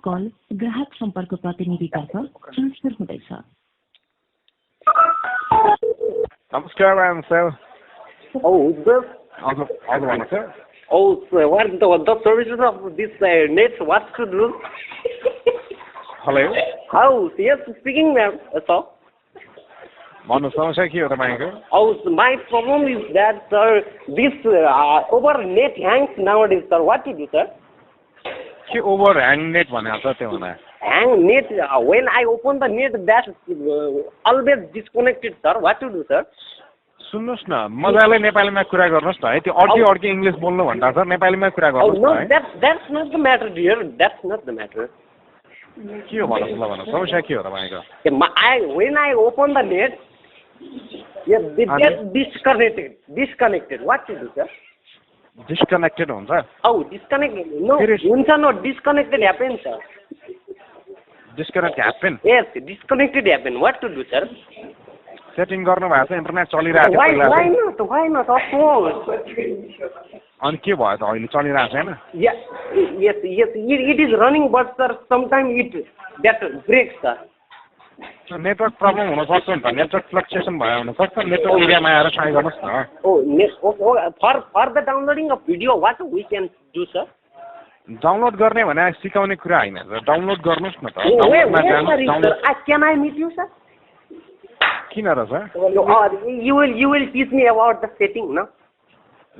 Call ग्राहक सम्पर्क प्रतिनिधितर्फ transfer हुँदैछ। नमस्कार आम सर। Oh, sir. हजुर भन्नुहोस् sir. Oh, sir. What the services of this net? What to do? Hello. How? Yes, speaking, ma'am. Sir. भन्नुहोस् समस्या के हो तपाईँको? Oh, my problem is that, sir, this over net hangs nowadays, sir. What to do, sir? के over hand net भनेको छ त्यो भन्दा? Hang net. When I open the net, that's always disconnected, sir. What to do, sir? सुन्नुहोस् न मजाले नेपालीमा कुरा गर्नुहोस् न है त्यो अड्की अड्की इङ्ग्लिस बोल्नु भन्दा सर नेपालीमा कुरा Oh, गर्नुहोस् no, न है। that's not the matter, dear. That's not the matter. के हो भन्नुहोस् ल भन्नुहोस् समस्या के हो तपाईँको? When I open the net, yes, they get disconnected. What to do, sir? Disconnected हुन्छ? Oh, disconnected. No, disconnected happens, sir. Disconnect happen? Yes, disconnected happen. What to do, sir? Setting गर्नु भएको छ इन्टरनेट चलिरहेको थियो Why पहिला not? Why not? Of course. अनि के भयो त अहिले चलिरहेको छैन? Yes. It is running, but sir, sometimes that breaks, sir. Network problem हुनसक्छ नि त नेटवर्क फ्लक्चुएसन भयो हुनसक्छ नेटवर्क एरियामा आएर ट्राई गर्नुहोस् न। Oh, for the downloading of video, what we can do, sir? Download गर्ने भने सिकाउने कुरा होइन डाउनलोड गर्नुहोस् न त। Where, sir? Can I meet you, sir? किन र sir? You will teach me about the setting, no?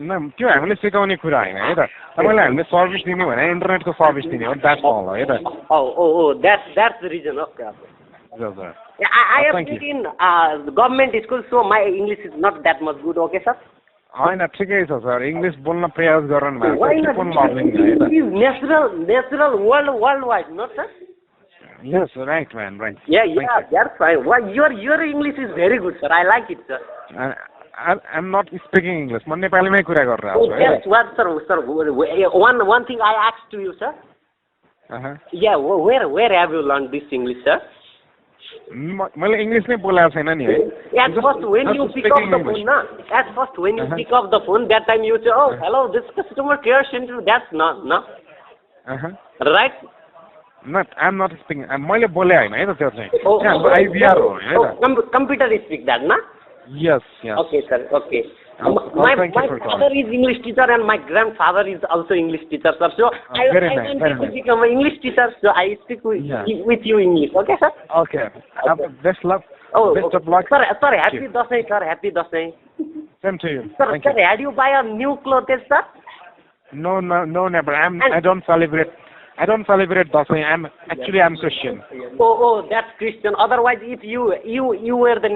न त्यो हामीले सिकाउने कुरा होइन है त तपाईँलाई हामीले सर्भिस दिने भने इन्टरनेटको सर्भिस दिने हो द्याट्स अल है त। Oh, that's the reason of problem. हजुर I have thank been in government school, so my English is not that much good. Okay, sir? होइन ठिकै छ सर इङ्ग्लिस बोल्न प्रयास गर्नु भएको Why छ not? कुन लर्निङ है त। It is natural worldwide, not sir? Yes right man right. Yeah, that's fine. Why your English is very good, sir. I like it, sir. I'm not speaking English म नेपालीमै कुरा गरिरहेको Oh, छु है। that's what, sir. One thing I asked to you, sir. Yeah, where have you learned this English, sir? मैले English नै बोलेको छैन नि है। At first, when you pick up the phone, na? At first, when you pick up the phone, that time you say, "Oh, hello, this customer care center." That's not, no? Right? Not, I'm not speaking. मैले बोले होइन है त त्यो चाहिँ। Oh, IVR हो है त। Computer speak that, na? Yes. Okay, sir. Okay. My father is English teacher and my grandfather is also English teacher, sir. So I want to become an English teacher. So I speak with you English. Okay, sir? Okay. Best luck. Best of luck. Sir, happy Dasai, sir. Happy Dasai. Same to you. Sir, had you buy a new clothes, sir? No, never. I don't celebrate. I don't celebrate Dasai. I'm Christian. Oh, that's Christian. Otherwise, if you were the